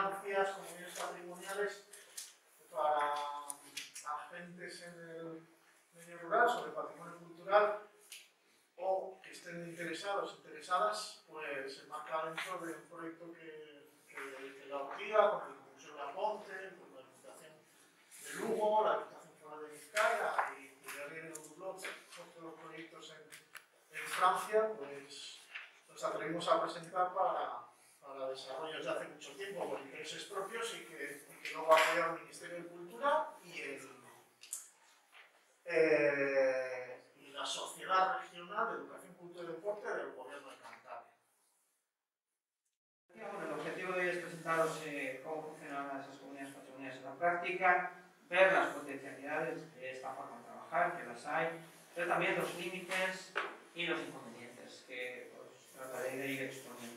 estancias, comunidades patrimoniales para agentes en el medio rural sobre patrimonio cultural o que estén interesados, interesadas, pues se enmarca dentro de un proyecto que la Ortiga, con el Museo de Aponte, con la Diputación de Lugo, la Diputación Foral de Vizcaya y Guerrero Dubló, todos los proyectos en Francia, pues nos atrevimos a presentar para desarrollos de hace mucho tiempo por intereses propios y que luego apoya el Ministerio de Cultura y la Sociedad Regional de Educación, Cultura y Deporte del Gobierno de Cantabria. El objetivo de hoy es presentaros cómo funcionan esas comunidades patrimoniales en la práctica, ver las potencialidades de esta forma de trabajar, que las hay, pero también los límites y los inconvenientes que os trataré de ir exponiendo.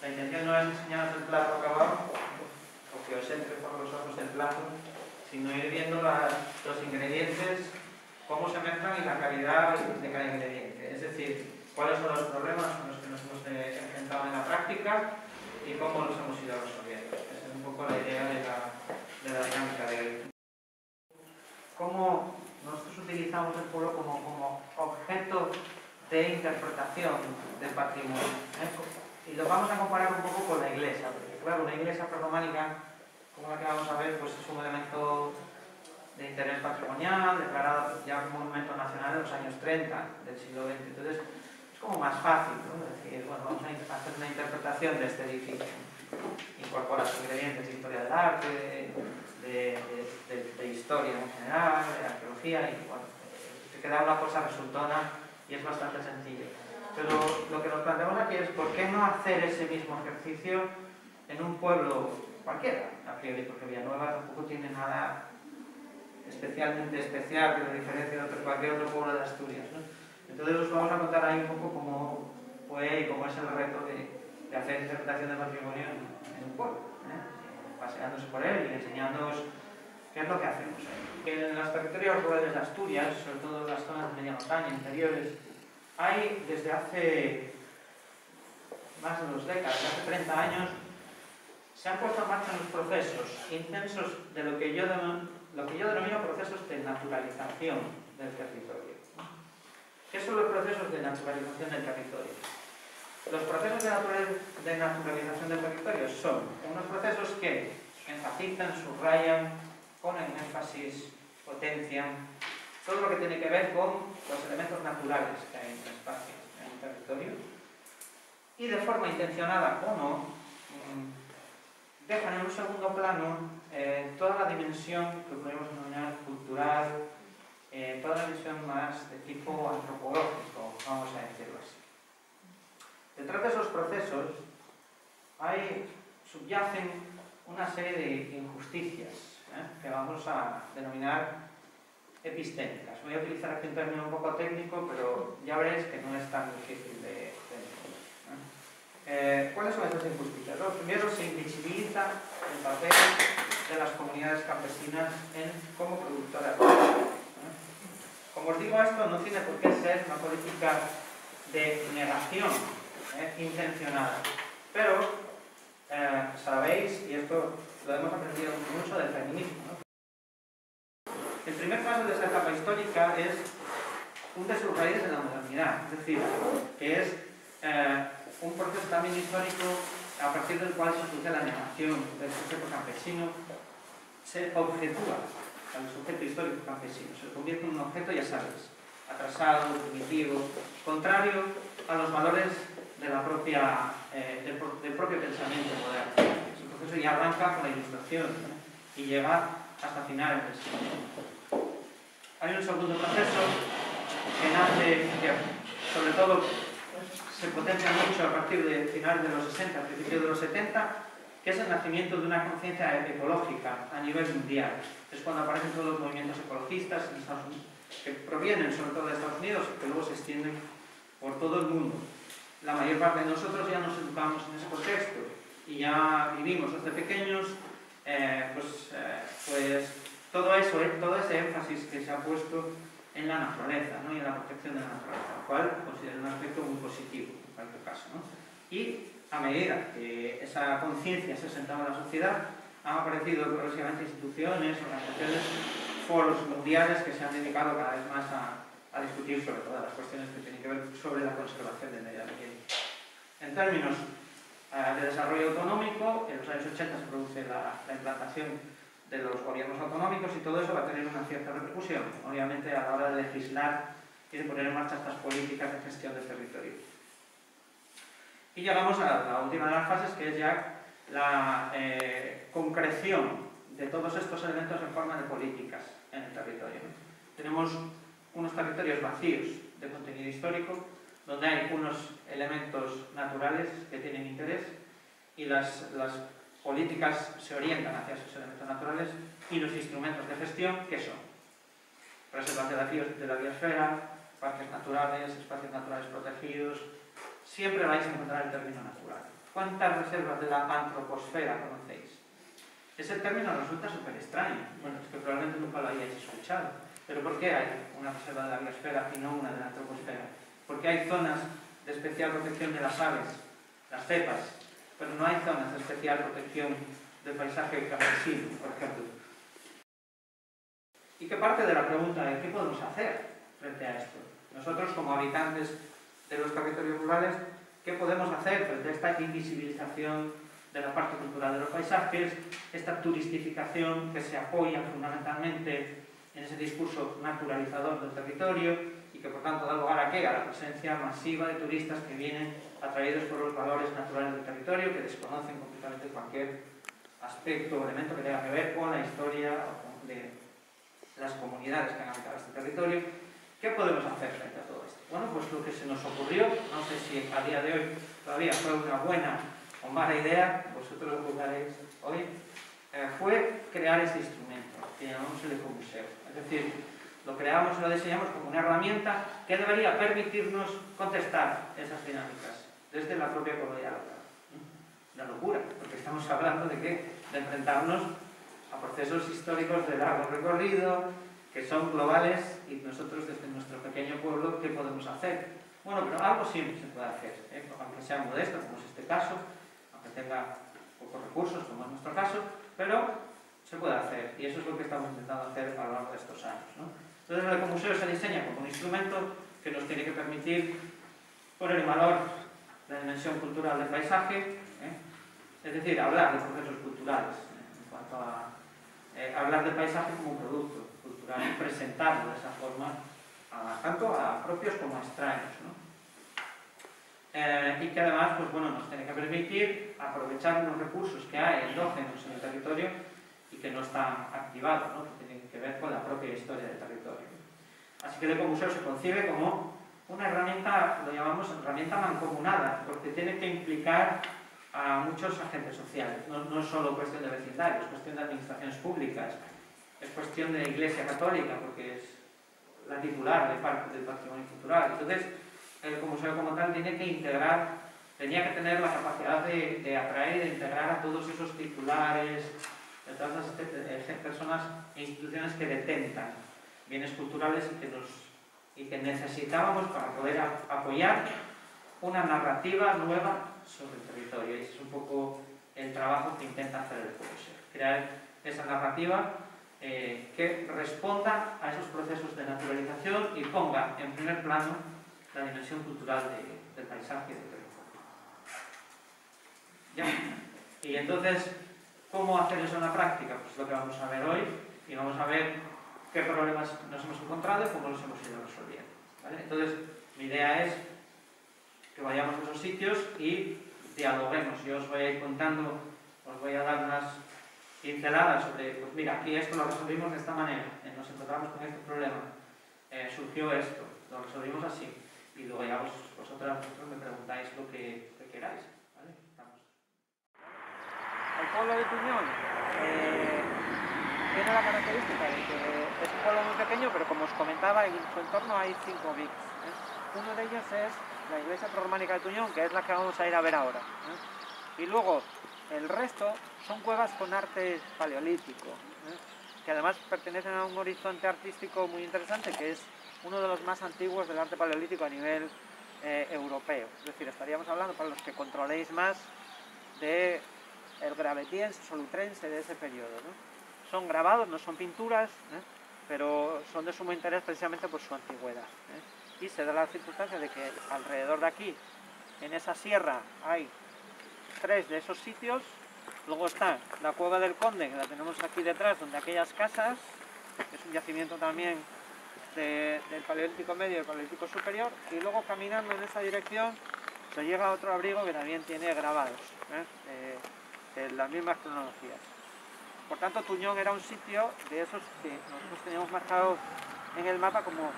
La intención no es enseñaros el plato acabado, o que os entre por los ojos el plato, sino ir viendo los ingredientes, cómo se mezclan y la calidad de cada ingrediente. Es decir, cuáles son los problemas con los que nos hemos enfrentado en la práctica y cómo los hemos ido resolviendo. Esa es un poco la idea de la dinámica de hoy. Cómo nosotros utilizamos el pueblo como objeto de interpretación del patrimonio. Y lo vamos a comparar un poco con la iglesia, porque claro, una iglesia prerrománica, como la que vamos a ver, pues es un elemento de interés patrimonial, declarado ya como monumento nacional en los años 30 del siglo XX. Entonces, es como más fácil, ¿no? Es decir, bueno, vamos a hacer una interpretación de este edificio. Incorpora sus ingredientes de historia del arte, de historia en general, de arqueología, y bueno, te queda una cosa resultona y es bastante sencillo. Pero lo que nos planteamos aquí es por qué no hacer ese mismo ejercicio en un pueblo cualquiera, a priori, porque Villanueva tampoco tiene nada especialmente especial que lo diferencia de cualquier otro pueblo de Asturias, ¿no? Entonces os vamos a contar ahí un poco cómo fue y cómo es el reto de hacer interpretación del patrimonio en un pueblo, paseándose por él y enseñándoos qué es lo que hacemos ahí. En los territorios rurales de Asturias, sobre todo en las zonas de media montaña, interiores, hay desde hace más de 2 décadas, hace 30 años, se han puesto en marcha unos procesos intensos de lo que yo denomino procesos de naturalización del territorio. ¿Qué son los procesos de naturalización del territorio? Los procesos de naturalización del territorio son unos procesos que enfatizan, subrayan, ponen énfasis, potencian todo lo que tiene que ver con los elementos naturales que hay en el espacio, en el territorio, y de forma intencionada o no, dejan en un segundo plano toda la dimensión que podemos denominar cultural, toda la dimensión más de tipo antropológico, vamos a decirlo así. Detrás de esos procesos subyacen una serie de injusticias que vamos a denominar epistémicas. Voy a utilizar aquí un término un poco técnico, pero ya veréis que no es tan difícil de entender. ¿Cuáles son estas injusticias? Primero, se invisibiliza el papel de las comunidades campesinas como productoras. Como os digo, esto no tiene por qué ser una política de negación intencionada, pero sabéis, y esto lo hemos aprendido mucho del feminismo, ¿no? El primer paso de esa etapa histórica es hunde sus raíces en la modernidad, es decir, que es un proceso también histórico a partir del cual se produce la negación del sujeto campesino, se objetúa al sujeto histórico campesino, se convierte en un objeto, ya sabéis, atrasado, primitivo, contrario a los valores de la del propio pensamiento moderno. Ese proceso ya arranca con la Ilustración y llega hasta finales del siglo. Hay un segundo proceso que nace, que sobre todo se potencia mucho a partir de finales de los 60, principios de los 70, que es el nacimiento de una conciencia ecológica a nivel mundial. Es cuando aparecen todos los movimientos ecologistas en Estados Unidos, que provienen sobre todo de Estados Unidos y que luego se extienden por todo el mundo. La mayor parte de nosotros ya nos educamos en ese contexto y ya vivimos desde pequeños pues todo eso, todo ese énfasis que se ha puesto en la naturaleza, ¿no? Y en la protección de la naturaleza, lo cual considero un aspecto muy positivo en cualquier caso, ¿no? Y a medida que esa conciencia se ha sentado en la sociedad, han aparecido progresivamente instituciones, organizaciones, foros mundiales que se han dedicado cada vez más a discutir sobre todas las cuestiones que tienen que ver sobre la conservación del medio ambiente. En términos de desarrollo autonómico, en los años 80 se produce la implantación de los gobiernos autonómicos y todo eso va a tener una cierta repercusión, obviamente a la hora de legislar y de poner en marcha estas políticas de gestión del territorio. Y llegamos a la última de las fases, que es ya la concreción de todos estos elementos en forma de políticas en el territorio. Tenemos unos territorios vacíos de contenido histórico, donde hay unos elementos naturales que tienen interés y las políticas se orientan hacia esos elementos naturales, y los instrumentos de gestión, ¿qué son? Reservas de la biosfera, parques naturales, espacios naturales protegidos. Siempre vais a encontrar el término natural. ¿Cuántas reservas de la antroposfera conocéis? Ese término resulta súper extraño. Bueno, es que probablemente nunca lo hayáis escuchado. ¿Pero por qué hay una reserva de la biosfera y no una de la antroposfera? Porque hay zonas de especial protección de las aves, las cepas, pero no hay zonas de especial protección del paisaje campesino, por ejemplo. Y que parte de la pregunta de qué podemos hacer frente a esto. Nosotros, como habitantes de los territorios rurales, ¿qué podemos hacer frente a esta invisibilización de la parte cultural de los paisajes, esta turistificación que se apoya fundamentalmente en ese discurso naturalizador del territorio y que por tanto da lugar a ¿qué? A la presencia masiva de turistas que vienen atraídos por los valores naturales del territorio, que desconocen completamente cualquier aspecto o elemento que tenga que ver con la historia de las comunidades que han habitado este territorio. ¿Qué podemos hacer frente a todo esto? Bueno, pues lo que se nos ocurrió, no sé si a día de hoy todavía fue una buena o mala idea, vosotros lo juzgaréis hoy, fue crear este instrumento que llamamos el ecomuseo. Es decir, lo creamos y lo diseñamos como una herramienta que debería permitirnos contestar esas dinámicas desde la propia ecología local. Una locura, porque estamos hablando de ¿qué? De enfrentarnos a procesos históricos de largo recorrido, que son globales, y nosotros desde nuestro pequeño pueblo, ¿qué podemos hacer? Bueno, pero algo siempre se puede hacer, aunque sea modesto, como es este caso, aunque tenga pocos recursos, como es nuestro caso, pero se puede hacer, y eso es lo que estamos intentando hacer a lo largo de estos años, ¿no? Entonces el ecomuseo se diseña como un instrumento que nos tiene que permitir poner en valor la dimensión cultural del paisaje, es decir, hablar de procesos culturales, en cuanto a hablar del paisaje como un producto cultural y presentarlo de esa forma tanto a propios como a extraños, ¿no? Y que además pues, bueno, nos tiene que permitir aprovechar unos recursos que hay endógenos en el territorio y que no están activados, ¿no? Que tienen que ver con la propia historia del territorio. Así que el ecomuseo se concibe como una herramienta, lo llamamos herramienta mancomunada, porque tiene que implicar a muchos agentes sociales. No es solo cuestión de vecindario, es cuestión de administraciones públicas, es cuestión de la Iglesia Católica, porque es la titular del patrimonio cultural. Entonces, el ecomuseo como tal tenía que tener la capacidad de atraer y de integrar a todos esos titulares, de todas las personas e instituciones que detentan bienes culturales y que necesitábamos para poder apoyar una narrativa nueva sobre el territorio. Y ese es un poco el trabajo que intenta hacer el ecomuseo, crear esa narrativa que responda a esos procesos de naturalización y ponga en primer plano la dimensión cultural del paisaje y del territorio. ¿Ya? Y entonces, ¿cómo hacer eso en la práctica? Pues lo que vamos a ver hoy, y vamos a ver qué problemas nos hemos encontrado y cómo los hemos ido resolviendo, ¿vale? Entonces, mi idea es que vayamos a esos sitios y dialoguemos. Yo os voy a ir contando, os voy a dar unas pinceladas sobre, pues mira, aquí esto lo resolvimos de esta manera, nos encontramos con este problema, surgió esto, lo resolvimos así, y luego ya vosotros me preguntáis lo que queráis, ¿vale? Estamos. El pueblo de Tuñón tiene la característica de que es un pueblo muy pequeño, pero como os comentaba, en su entorno hay 5 BICs. Uno de ellos es la iglesia prerrománica de Tuñón, que es la que vamos a ir a ver ahora. Y luego, el resto son cuevas con arte paleolítico, que además pertenecen a un horizonte artístico muy interesante, que es uno de los más antiguos del arte paleolítico a nivel europeo. Es decir, estaríamos hablando, para los que controléis más, de el gravetiense, solutrense de ese periodo, ¿no? Son grabados, no son pinturas, pero son de sumo interés precisamente por su antigüedad. Y se da la circunstancia de que alrededor de aquí, en esa sierra, hay 3 de esos sitios. Luego está la Cueva del Conde, que la tenemos aquí detrás, donde aquellas casas, que es un yacimiento también del Paleolítico Medio y del Paleolítico Superior, y luego caminando en esa dirección se llega a otro abrigo que también tiene grabados de las mismas cronologías. Por tanto, Tuñón era un sitio de esos que nosotros teníamos marcado en el mapa como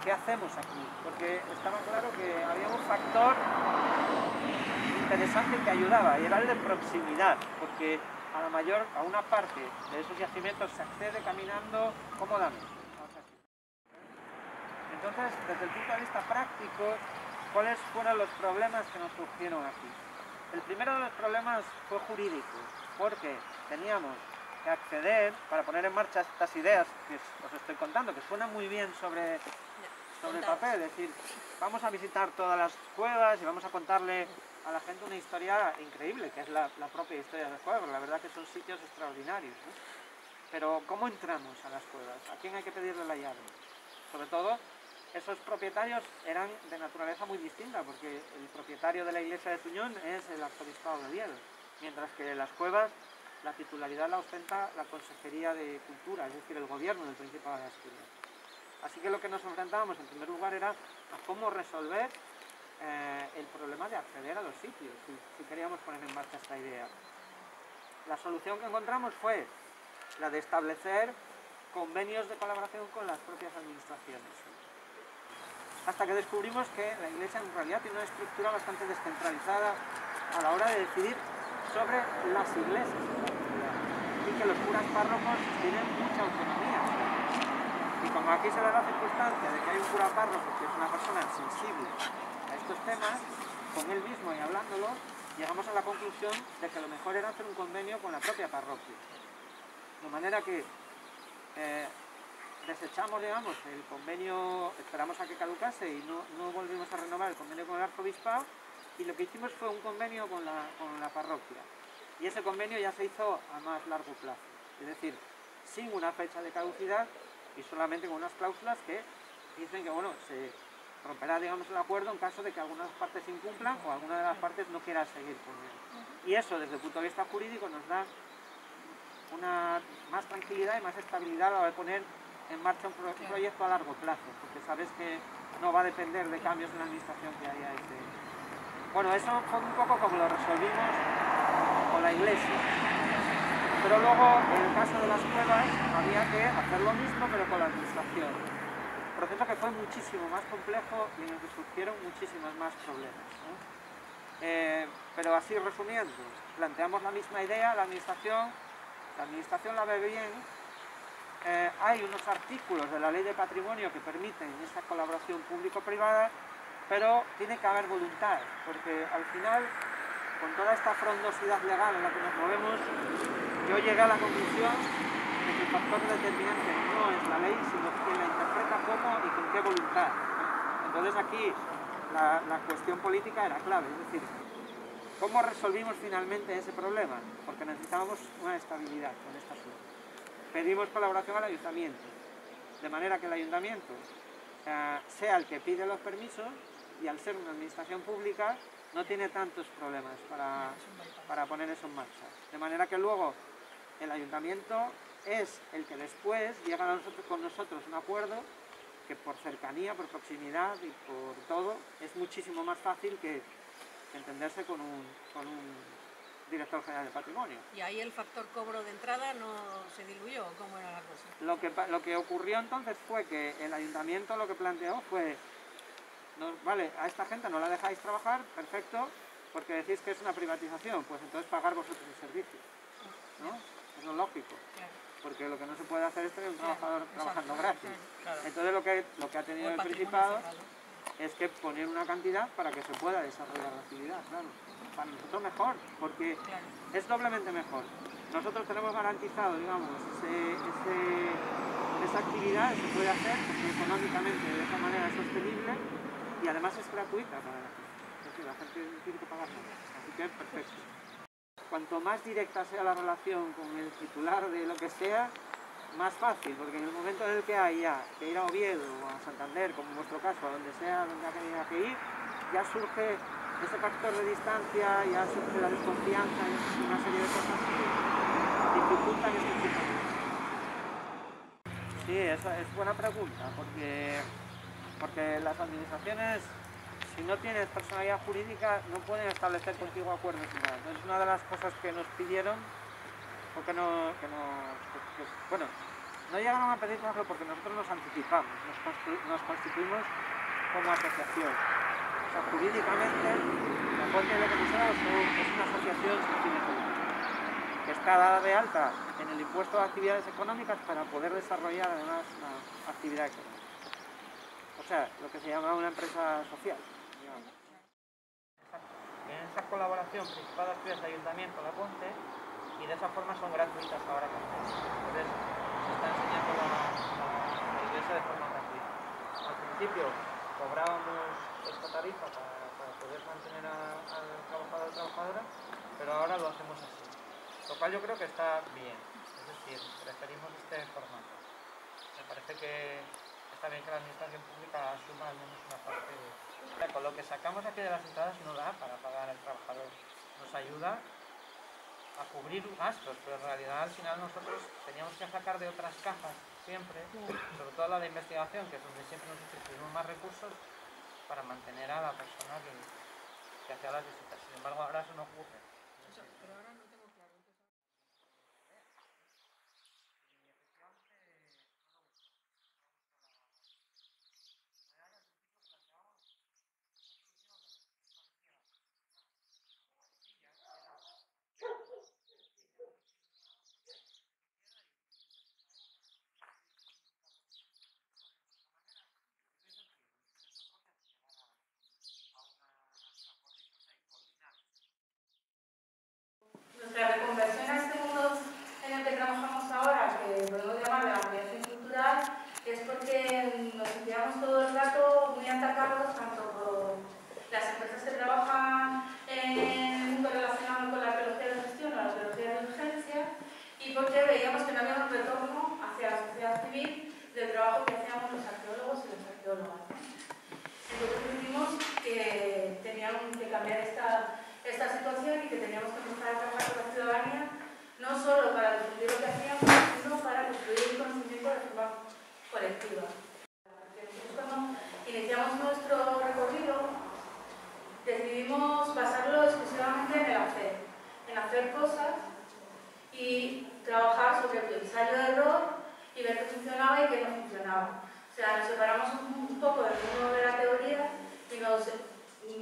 ¿qué hacemos aquí? Porque estaba claro que había un factor interesante que ayudaba, y era el de proximidad, porque a una parte de esos yacimientos se accede caminando cómodamente. Entonces, desde el punto de vista práctico, ¿cuáles fueron los problemas que nos surgieron aquí? El primero de los problemas fue jurídico, porque teníamos que acceder, para poner en marcha estas ideas que os estoy contando, que suenan muy bien sobre el papel, es decir, vamos a visitar todas las cuevas y vamos a contarle a la gente una historia increíble, que es la propia historia de las cuevas, porque la verdad que son sitios extraordinarios, ¿no? Pero ¿cómo entramos a las cuevas? ¿A quién hay que pedirle la llave? Sobre todo, esos propietarios eran de naturaleza muy distinta, porque el propietario de la iglesia de Tuñón es el arzobispado de Oviedo, mientras que las cuevas la titularidad la ostenta la Consejería de Cultura, es decir, el gobierno del Principado de Asturias. Así que lo que nos enfrentábamos en primer lugar era a cómo resolver el problema de acceder a los sitios, si queríamos poner en marcha esta idea. La solución que encontramos fue la de establecer convenios de colaboración con las propias administraciones. Hasta que descubrimos que la Iglesia en realidad tiene una estructura bastante descentralizada a la hora de decidir sobre las iglesias de la ciudad, y que los curas párrocos tienen mucha autonomía. Y como aquí se da la circunstancia de que hay un cura párroco que es una persona sensible a estos temas, con él mismo y hablándolo, llegamos a la conclusión de que lo mejor era hacer un convenio con la propia parroquia. De manera que desechamos, digamos, el convenio, esperamos a que caducase y no volvimos a renovar el convenio con el arzobispado, y lo que hicimos fue un convenio con la parroquia. Y ese convenio ya se hizo a más largo plazo, es decir, sin una fecha de caducidad y solamente con unas cláusulas que dicen que, bueno, se romperá, digamos, el acuerdo en caso de que algunas partes incumplan o alguna de las partes no quiera seguir con él. Y eso, desde el punto de vista jurídico, nos da más tranquilidad y más estabilidad a la hora de poner en marcha un proyecto a largo plazo, porque sabes que no va a depender de cambios en la administración que haya ese. Bueno, eso fue un poco como lo resolvimos con la iglesia. Pero luego, en el caso de las cuevas, había que hacer lo mismo, pero con la administración. Un proceso que fue muchísimo más complejo y en el que surgieron muchísimos más problemas, ¿no? Pero así resumiendo, planteamos la misma idea, la administración la ve bien. Hay unos artículos de la Ley de Patrimonio que permiten esta colaboración público-privada, pero tiene que haber voluntad, porque al final, con toda esta frondosidad legal en la que nos movemos, yo llegué a la conclusión de que el factor determinante no es la ley, sino quien la interpreta cómo y con qué voluntad. Entonces aquí la cuestión política era clave, es decir, ¿cómo resolvimos finalmente ese problema? Porque necesitábamos una estabilidad con esta asunto. Pedimos colaboración al ayuntamiento, de manera que el ayuntamiento sea el que pide los permisos, y al ser una administración pública no tiene tantos problemas para poner eso en marcha. De manera que luego el ayuntamiento es el que después llega con nosotros un acuerdo que por cercanía, por proximidad y por todo es muchísimo más fácil que entenderse con un director general de patrimonio. ¿Y ahí el factor cobro de entrada no se diluyó? ¿Cómo era la cosa? Lo que ocurrió entonces fue que el ayuntamiento lo que planteó fue: vale, a esta gente no la dejáis trabajar, perfecto, porque decís que es una privatización, pues entonces pagar vosotros el servicio, ¿no? Es lo lógico, porque lo que no se puede hacer es tener un trabajador trabajando gratis. Entonces lo que ha tenido el Principado es que poner una cantidad para que se pueda desarrollar la actividad, claro. Para nosotros mejor, porque es doblemente mejor. Nosotros tenemos garantizado, digamos, esa actividad se puede hacer porque económicamente de esa manera es sostenible, y además es gratuita para la gente. Es decir, la gente no tiene que pagar nada. Así que perfecto. Cuanto más directa sea la relación con el titular de lo que sea, más fácil, porque en el momento en el que hay ya que ir a Oviedo o a Santander, como en vuestro caso, a donde sea donde haya que ir, ya surge ese factor de distancia, ya surge la desconfianza y una serie de cosas que dificultan este tipo de cosas. Sí, esa es buena pregunta, porque las administraciones, si no tienes personalidad jurídica, no pueden establecer contigo acuerdos ni nada. Entonces, una de las cosas que nos pidieron, bueno, no llegaron a pedir, por ejemplo, porque nosotros nos anticipamos, nos constituimos como asociación. O sea, jurídicamente, la fuente de lo que pusieron es una asociación sin fines de lucro, que está dada de alta en el impuesto de actividades económicas para poder desarrollar además una actividad económica. O sea, lo que se llama una empresa social, digamos. En esa colaboración Principado de Asturias, Ayuntamiento, La Ponte, y de esa forma son gratuitas ahora también. Entonces se está enseñando la iglesia de forma gratuita. Al principio cobrábamos esta tarifa para poder mantener al trabajador o trabajadora, pero ahora lo hacemos así. Lo cual yo creo que está bien, es decir, preferimos este formato. Me parece que está bien que la administración pública asuma al menos una parte de... Con lo que sacamos aquí de las entradas no da para pagar al trabajador. Nos ayuda a cubrir gastos, pero en realidad al final nosotros teníamos que sacar de otras cajas siempre, sobre todo la de investigación, que es donde siempre nosotros tuvimos más recursos para mantener a la persona que hacía las visitas. Sin embargo, ahora eso no ocurre. Pero ahora no tengo claro. Nuestra reconversión a este mundo en el que trabajamos ahora, que podemos llamar la ampliación cultural, es porque nos sentíamos todo el rato muy atacados tanto por las empresas que trabajan en el mundo relacionado con la arqueología de gestión o la arqueología de urgencia, y porque veíamos que no había un retorno hacia la sociedad civil del trabajo que hacíamos los arqueólogos y las arqueólogas. Entonces decidimos que teníamos que cambiar esta situación y que teníamos que empezar a trabajar con la ciudadanía, no solo para difundir lo que hacíamos, sino para construir el conocimiento de forma colectiva. Nosotros cuando iniciamos nuestro recorrido, decidimos basarlo exclusivamente en hacer cosas y trabajar sobre el ensayo de error y ver qué funcionaba y qué no funcionaba. O sea, nos separamos un poco del mundo de la teoría y nos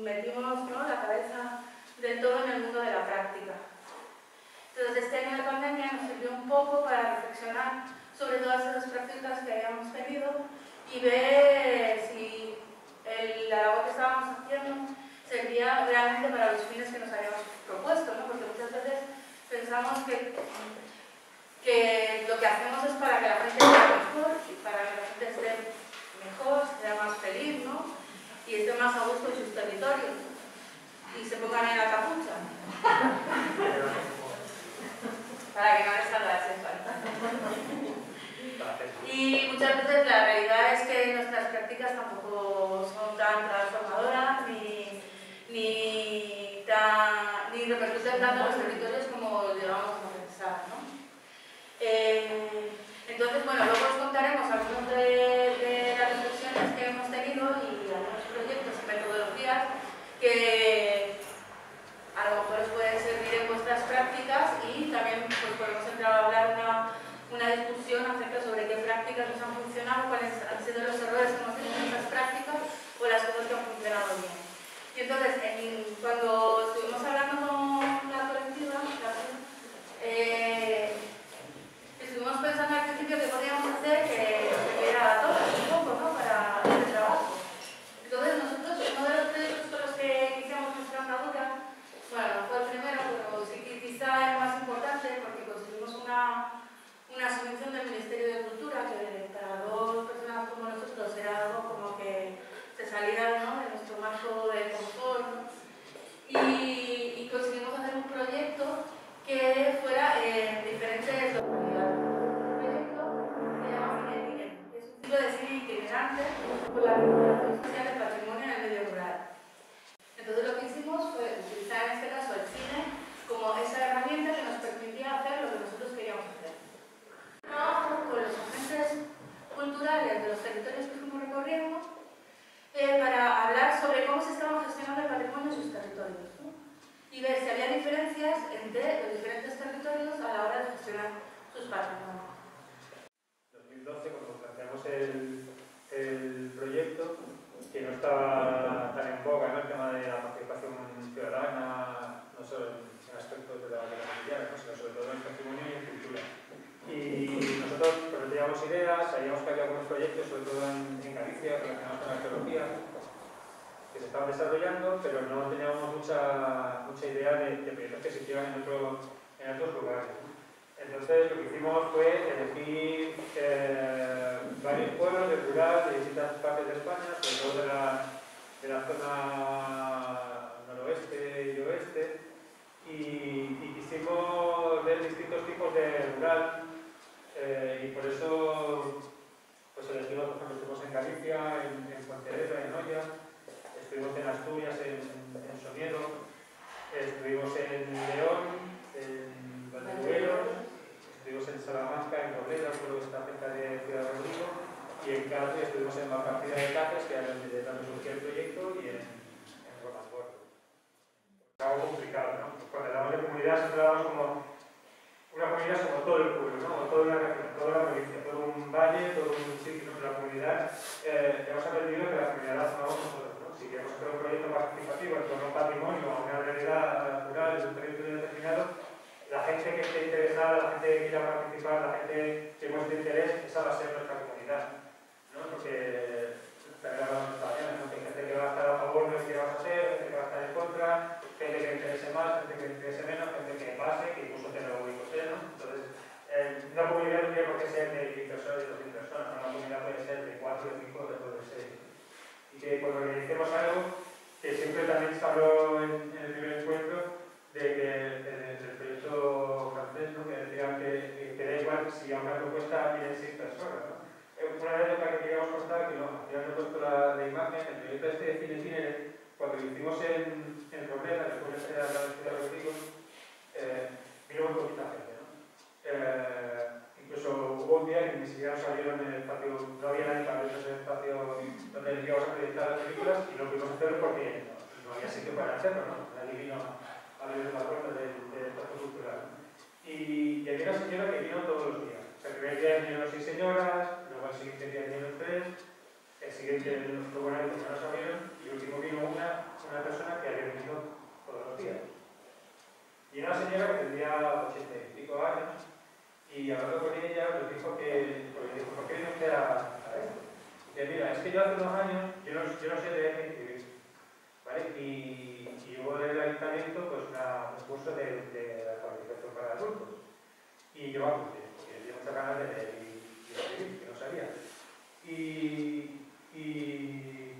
metimos, ¿no?, la cabeza del todo en el mundo de la práctica. Entonces, este año de pandemia nos sirvió un poco para reflexionar sobre todas esas prácticas que habíamos tenido y ver si la labor que estábamos haciendo servía realmente para los fines que nos habíamos propuesto, ¿no? Porque muchas veces pensamos que lo que hacemos es para que la gente esté mejor y para que la gente esté mejor, sea más feliz, ¿no?, y esté más a gusto en sus territorios y se pongan en la capucha para que no les salga ese falta. Y muchas veces la realidad es que nuestras prácticas tampoco son tan transformadoras ni repercuten tanto en los territorios como llegamos a pensar, ¿no? Entonces, bueno, luego os contaremos algunas de las reflexiones que hemos tenido y algunos proyectos y metodologías que a lo mejor os pueden servir en vuestras prácticas y también pues, podemos entrar a hablar una discusión acerca sobre qué prácticas nos han funcionado, cuáles han sido los errores que hemos tenido en esas prácticas o las cosas que han funcionado bien. Y entonces, cuando estuvimos hablando con la colectiva, estuvimos pensando al principio que podíamos hacer que sirviera a todos un poco, ¿no?, para este trabajo. Entonces nosotros, uno de los proyectos con los que quisiéramos diferencias entre los diferentes territorios a la hora de gestionar sus patrimonios. En 2012, cuando planteamos el proyecto, que no estaba tan en boga, ¿no?, el tema de la participación ciudadana, no solo en aspectos de la familiar, ¿no?, sino sobre todo en patrimonio y en cultura. Y nosotros pues, teníamos ideas, sabíamos que había algunos proyectos, sobre todo en Galicia, relacionados con la arqueología, que se estaban desarrollando, pero no teníamos mucha idea de proyectos que se hicieran en otros lugares. Entonces lo que hicimos fue elegir varios pueblos del rural de distintas partes de España, sobre todo de la zona noroeste y oeste, y quisimos ver distintos tipos de rural, y por eso pues elegimos, por ejemplo, estuvimos en Galicia, en Pontevedra, en Oia, estuvimos en Asturias, en Somiedo, estuvimos en León, en Valderuelos, estuvimos en Salamanca, en Robledo, que está cerca de Ciudad Rodrigo, y en Cáceres estuvimos en Valcarcida de Cáceres, que era donde surgió el proyecto, y en Romansbordo. Es algo complicado, ¿no? Cuando hablamos de comunidad, siempre hablamos como una comunidad es como todo el pueblo, ¿no? O toda una región, toda una provincia, todo un valle, todo un sitio, pero la comunidad, hemos aprendido que la comunidad la formamos nosotros, ¿no? Si queremos hacer un proyecto participativo en torno a un patrimonio, a una realidad rural de un territorio determinado, la gente que esté interesada, la gente que quiera participar, la gente que muestre interés, esa va a ser nuestra comunidad, ¿no? Porque también hablamos de esta ¿no? Que hay gente que va a estar a favor de lo que vamos a hacer, gente que va a estar en contra, gente que interese más, gente que interese menos, gente que pase, que incluso tenga lo único ser, ¿no? Entonces, una comunidad no tiene por qué ser de 100 personas y 200 personas, una comunidad puede ser de 4, de 5, de 6. Y que cuando organicemos algo, que siempre también se habló en el primer encuentro, de que el proyecto francés, ¿no?, que decían que da igual si a una propuesta vienen 6 personas, ¿no? Una anécdota que queríamos contar, que no, al final no he puesto la imagen, el proyecto este de Cine Cinere, cuando lo hicimos en Robleda, después de ser a la Ciudad de Rodrigo, vino muy poquita gente, ¿no? Incluso hubo un día que ni siquiera salieron en el espacio, no había nadie para ver ese espacio donde íbamos a proyectar las películas, y no pudimos hacerlo porque no había sitio para hacerlo, ¿no? Nadie vino a abrir la puerta del espacio cultural. Y había una señora que vino todos los días. O sea, el primer día vinieron 6 señoras, luego el siguiente día vinieron 3, el siguiente nos tocó una vez que no nos abrieron, y el último vino una persona que había venido todos los días. Y una señora que tendría 80 y pico años, y hablando con ella, nos dijo que, porque dijo, ¿por qué viene usted a esto? Y dice, mira, es que yo hace unos años, yo no sé de escribir, ¿vale? Y hubo en el ayuntamiento pues un curso de alfabetización para adultos. Y yo apunté, porque tenía muchas ganas de leer y escribir, que no sabía. Y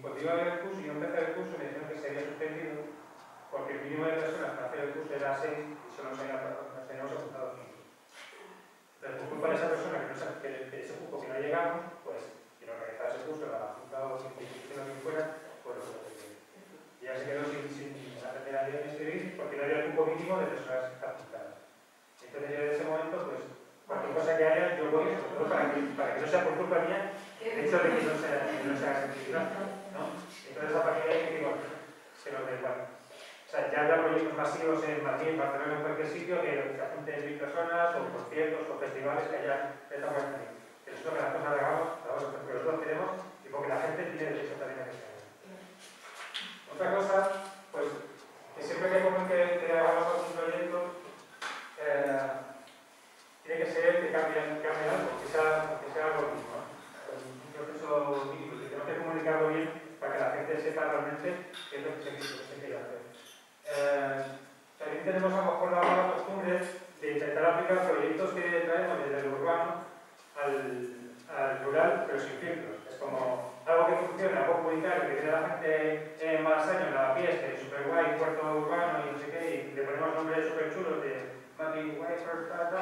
cuando iba a ver el curso, yo empecé el curso, me dijeron que se había suspendido, porque el mínimo de personas para hacer el curso era 6 y solo nos habíamos apuntado 5. Entonces, por culpa de esa persona que ese cupo que no llegamos, pues, que no realizaba ese curso, la apuntado sin que fuera, pues lo que y ya se quedó sin aprender a leer y escribir porque no había el cupo mínimo de personas apuntadas. Entonces yo en ese momento, pues, cualquier cosa que haya, yo voy, sobre todo para que no sea por culpa mía, el hecho de que no se haga sentido, ¿no? Entonces a partir de ahí digo, se nos da igual. O sea, ya habrá proyectos masivos en Madrid, en Barcelona, en cualquier sitio, que se apunten 1000 personas, o conciertos, o festivales que haya de esta manera. Que nosotros que las cosas las hagamos, porque nosotros queremos y porque la gente tiene derecho también a que se haga. Otra cosa, pues, que siempre que hagamos algún proyecto, tiene que ser que cambie algo, que sea algo mismo, ¿no? Un proceso mínimo, que tenemos que comunicarlo bien para que la gente sepa realmente qué es lo que se quiere hacer. También tenemos a lo mejor la mala costumbre de intentar aplicar proyectos que traemos desde lo urbano al rural, pero sin filtros. Es como algo que funciona, algo comunitario, que tiene la gente en Malasaña, en Lavapiés, que es súper guay, puerto urbano y no sé qué, y le ponemos nombres súper chulos de Mati Wiper, tal, va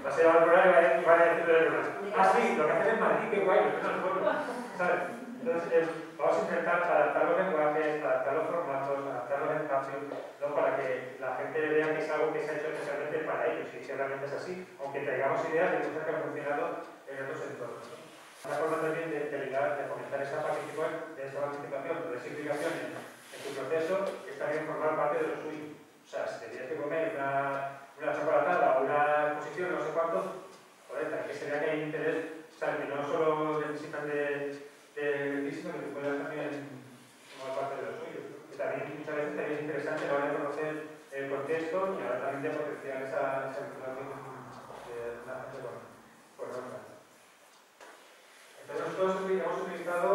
a ser algo rural y van a decir del rural. Ah, sí, lo que hacen en Madrid, qué guay, lo que no es pueblo, ¿sabes? Entonces, vamos a intentar adaptar los lenguajes, adaptar los formatos, adaptar los espacios, ¿no? Para que la gente vea que es algo que se ha hecho especialmente para ellos, y si realmente es así, aunque traigamos ideas de cosas que han funcionado en otros entornos. Una forma también de fomentar esa participación o de esa implicación en tu proceso es también formar parte de lo suyo. O sea, si te tienes que comer una chocolatada o una exposición, no sé cuánto, joder, que sería que hay interés, o sea, que no solo necesitan de sino que te puedan también formar parte de los suyos. Que también muchas veces también es interesante a la hora de conocer el contexto y a la hora también de potenciar esa vinculación de la gente con otra. Entonces nosotros hemos utilizado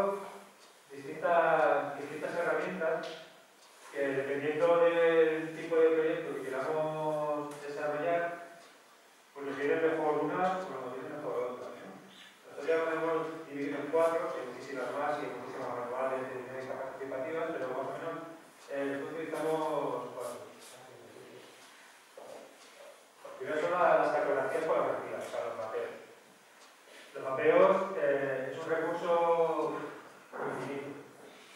distintas herramientas que, dependiendo del tipo de proyecto que queramos desarrollar, pues nos viene mejor una o nos viene mejor otra, ¿no? Nosotros ya podemos dividir en 4, hay muchísimas más y hay muchísimas manuales de dinámicas participativas, pero más o menos nosotros utilizamos 4. Primero son las cartografías colaborativas, o sea, los mapeos. Los mapeos es un recurso infinito.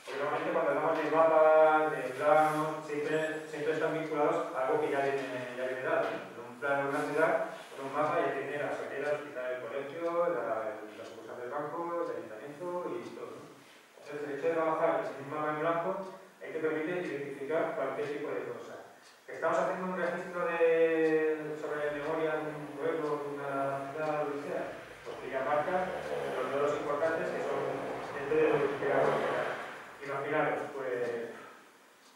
Porque normalmente cuando hablamos de mapas, de planos, siempre están vinculados a algo que ya viene dado. En un plano de una ciudad, con un mapa ya tiene la salida, el hospital, el colegio, la sucursal del banco, el ayuntamiento y todo. Entonces el hecho de trabajar en un mapa en blanco hay que permite identificar cualquier tipo de cosa. Estamos haciendo un registro sobre memoria de un pueblo, de una ciudad, lo que sea, pues que ya marca los nodos importantes que son dentro de lo que queramos crear. Imaginaros, pues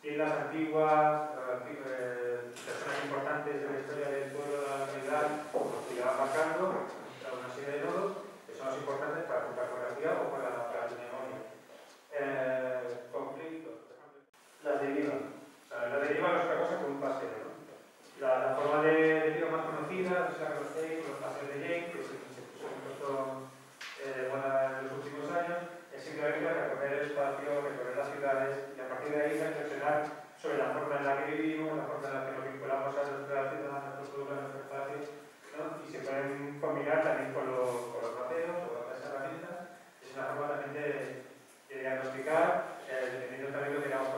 tiendas antiguas, personas importantes de la historia del pueblo, de la localidad, pues que ya van marcando una serie de nodos que son los importantes para tu cartografía o para tu memoria. Conflictos, por ejemplo. Las derivas. La deriva no es otra cosa que un paseo, ¿no? La forma de deriva más conocida es la que conocéis, los paseos de Jane, que se puso en los últimos años, es simplemente recorrer el espacio, recorrer las ciudades y a partir de ahí reflexionar sobre la forma en la que vivimos, la forma en la que nos vinculamos a nuestra ciudad, a nuestro pueblo, a nuestro espacio, ¿no? Y se pueden combinar también con los mapeos o otras herramientas. Es una forma también de diagnosticar, dependiendo también de lo que queramos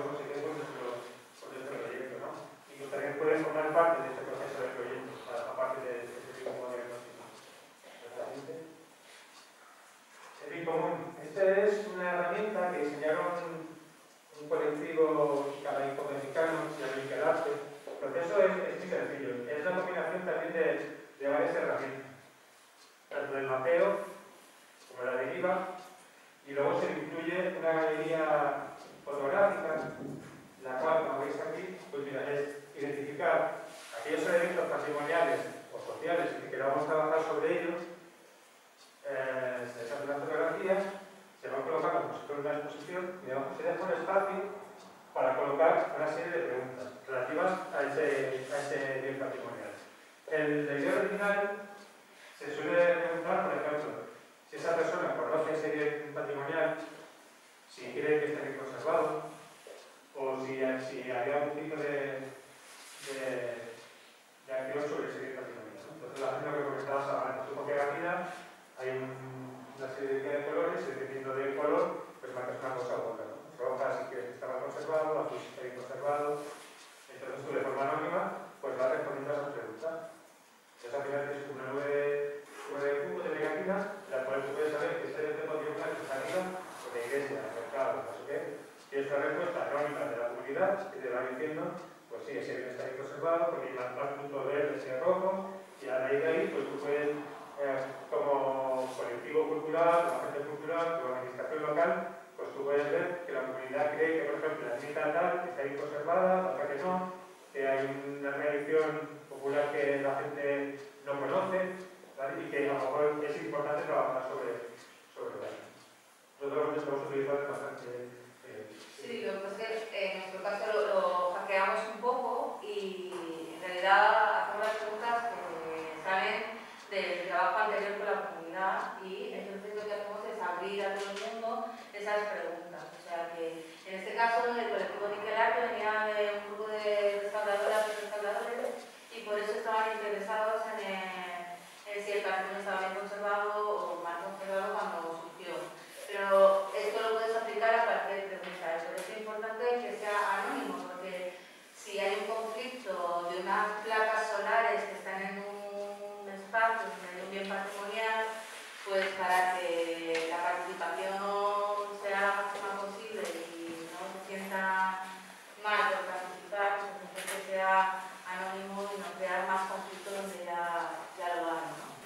conseguir con nuestro proyecto, ¿no? Y que también pueden formar parte de este proceso de proyecto, aparte de este tipo de diagnóstico. El fin común. Esta es una herramienta que diseñaron un colectivo mexicano, se llama Inquedarte. El proceso es muy sencillo. Es la combinación también de varias herramientas, tanto el mapeo como la deriva, y luego se incluye una galería fotográfica, la cual, como veis aquí, pues mira, es identificar aquellos elementos patrimoniales o sociales que queramos trabajar sobre ellos. Se hace una fotografía, se va colocando como si fuera una exposición y debajo se deja un espacio para colocar una serie de preguntas relativas a ese bien patrimonial. El video original se suele preguntar, por ejemplo, si esa persona conoce ese bien patrimonial, si cree que está bien conservado, o si había algún tipo de acción sobre ese bien patrimonial, ¿no? Entonces, la gente lo que comentabas ahora, en su fotografía hay una serie de colores, y dependiendo del color, pues marcas una cosa u otra, ¿no? Roja si quieres que estaba conservado, azul si está bien conservado. Entonces tú de forma anónima pues vas respondiendo a esas preguntas. Entonces al final tienes una nube de puntos de negativas, la cual tú puedes saber que este evento podría estar que está arriba, pues la iglesia, el mercado, no sé qué. Tienes una respuesta anónima de la comunidad y te va diciendo, pues sí, ese bien está bien conservado, porque hay más puntos verdes y rojos, y a raíz de ahí pues tú puedes como colectivo cultural, como agente cultural, como administración local, pues tú puedes ver que la comunidad cree que, por ejemplo, la ermita tal está bien conservada, otra que no, que hay una tradición popular que la gente no conoce, ¿vale? Y que a lo mejor es importante trabajar sobre eso. Nosotros lo estamos utilizando bastante. Sí, lo que pasa es que en nuestro caso lo hackeamos un poco y en realidad hacemos las preguntas que salen del trabajo anterior con la comunidad y entonces lo que hacemos es abrir a todo el mundo esas preguntas. O sea que en este caso el colectivo Niquelarte venía de un grupo de restauradoras y restauradores y por eso estaban interesados en si el patrimonio estaba bien conservado o mal conservado cuando surgió. Pero esto lo puedes aplicar a cualquier pregunta. Por eso es importante que sea anónimo, porque si hay un conflicto de unas placas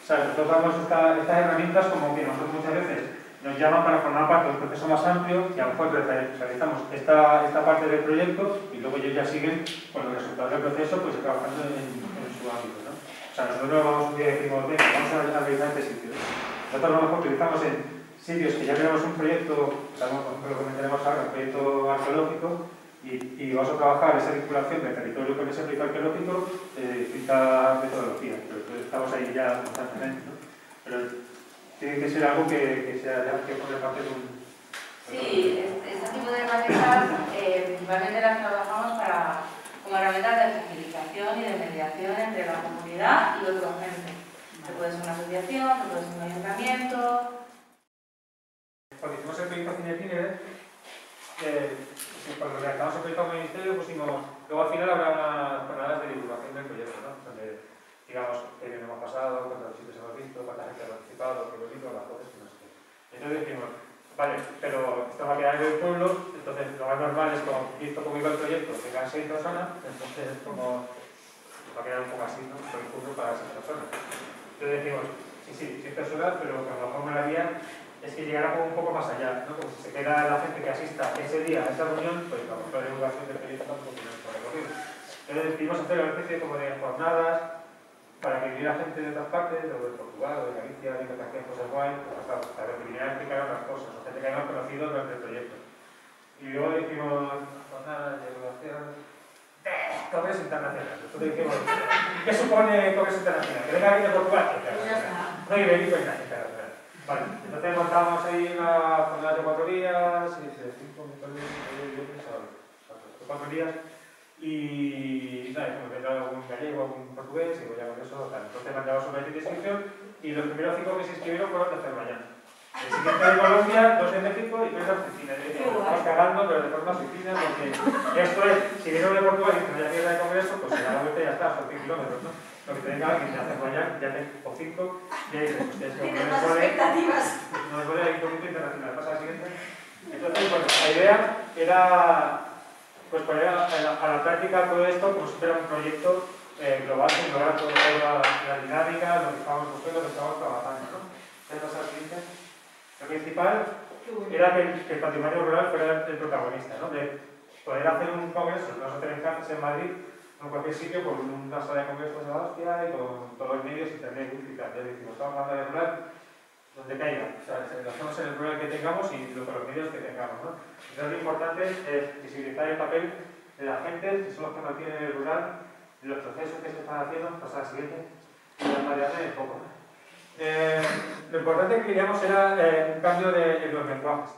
O sea, nosotros damos estas herramientas como que nosotros muchas veces nos llaman para formar parte de un proceso más amplio y a lo mejor realizamos esta parte del proyecto y luego ellos ya siguen con los resultados del proceso pues trabajando en su ámbito, ¿no? O sea, nosotros no vamos un día y decimos, venga, vamos a diferentes sitios. Nosotros a lo mejor utilizamos en sitios que ya tenemos un proyecto, por ejemplo, lo comentaremos ahora, un proyecto arqueológico, y vamos a trabajar esa vinculación del territorio con ese proyecto arqueológico de distintas metodologías, pero estamos ahí ya constantemente, ¿no? Pero tiene que ser algo que forme parte de un... Sí, este tipo de herramientas principalmente las trabajamos como herramientas de facilitación y de mediación entre la comunidad y otro agente. Que puede ser una asociación, que puede ser un ayuntamiento. Cuando hicimos el proyecto Cine, cuando redactamos el proyecto al ministerio, pusimos, luego al final habrá unas jornadas de divulgación del proyecto, ¿no? Donde digamos qué bien hemos pasado, cuántos sitios hemos visto, cuánta gente ha participado, qué bonito, las fotos, que no sé qué. Entonces dijimos, vale, pero esto va a quedar en el pueblo, entonces lo más normal es como, visto cómo iba el proyecto, que quedan 6 personas, entonces como va a quedar un poco así, ¿no? Por el pueblo para 6 personas. Entonces decimos, sí, 6 personas, pero que a lo mejor me la guía es que llegara un poco más allá, ¿no? Como si se queda la gente que asista ese día a esa reunión, pues a lo mejor la divulgación del proyecto tampoco tiene por recorrido. Entonces decidimos hacer una especie como de jornadas para que viniera gente de otras partes, de Portugal, o de Galicia, de que hacían cosas guay, para que viniera a explicar otras cosas, o gente que hayamos conocido durante el proyecto. Y luego dijimos jornadas de divulgación, congreso internacional. Entonces dijimos, ¿qué supone congreso internacional? Que venga alguien de Portugal, no ibérico internacional. Vale, entonces montamos ahí una jornada de 4 días, de 5 días, y nada, hemos vendrá algún gallego, algún portugués, y ya con eso, tal. Entonces mandamos una inscripción y los primeros 5 que se inscribieron fueron de Azerbaiyán. El siguiente de Colombia, 2 de México y 3 de Argentina. Estamos cagando, pero de forma suicida, porque esto es, si vienen de Portugal y dicen ya que hay congreso, pues se da la vuelta y ya está, son 100 kilómetros, ¿no? Lo que tenga alguien de Azerbaiyán, ya tengo 5, ya dices, ustedes que Tienen más expectativas. no me pone ahí un poquito internacional. Pasa al siguiente. Entonces, bueno, la idea era pues poner a la práctica todo esto como si fuera un proyecto global que lograra toda la dinámica, lo que estábamos buscando, lo que estábamos trabajando, ¿no? ¿Qué pasa al siguiente? Lo principal era que el patrimonio rural fuera el protagonista, ¿no? De poder hacer un congreso, nosotros tenemos en Madrid, en cualquier sitio, con una sala de congresos de la hostia y con todos los medios, internet, y tal. Ya decimos, estamos hablando de rural, donde caiga. O sea, lo hacemos en el rural que tengamos y con los medios que tengamos, ¿no? Entonces lo importante es visibilizar el papel de la gente, que son los que mantienen el rural, de los procesos que se están haciendo, pasar al siguiente, y las variables un poco. Lo importante que queríamos era un cambio de los lenguajes.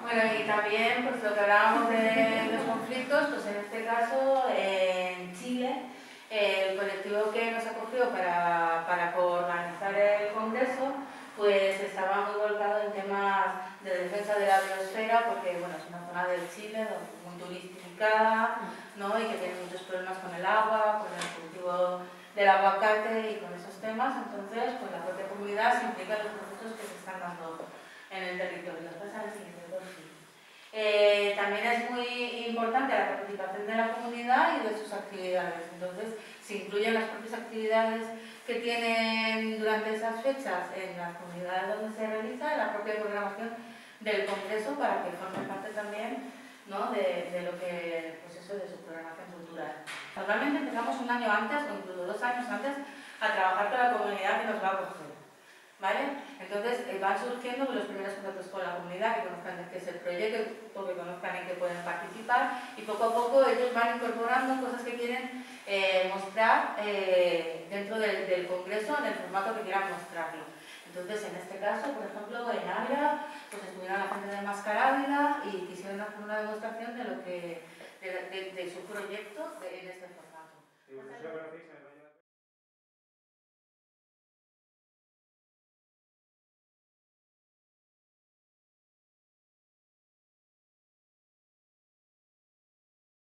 Bueno, y también pues lo que hablábamos de los conflictos, pues en este caso en Chile, el colectivo que nos acogió para coorganizar el congreso, pues estaba muy volcado en temas de defensa de la biosfera, porque bueno, es una zona del Chile muy turistificada, ¿no? Y que tiene muchos problemas con el agua, con el cultivo del aguacate y con esos temas. Entonces, pues la propia comunidad se implica en los procesos que se están dando en el territorio. También es muy importante la participación de la comunidad y de sus actividades. Entonces, se incluyen las propias actividades que tienen durante esas fechas en las comunidades donde se realiza, la propia programación del congreso para que forme parte también, ¿no? de lo que, pues eso, de su programación cultural. Normalmente empezamos un año antes o incluso 2 años antes a trabajar con la comunidad que nos va a acoger, ¿vale? Entonces van surgiendo los primeros contactos con la comunidad, que conozcan qué es el proyecto, que conozcan en qué pueden participar, y poco a poco ellos van incorporando cosas que quieren mostrar dentro del congreso en el formato que quieran mostrarlo. Entonces, en este caso, por ejemplo, en Ávila, pues estuvieron la gente de Mascarávila y quisieron hacer una demostración de lo que de su proyecto en este formato.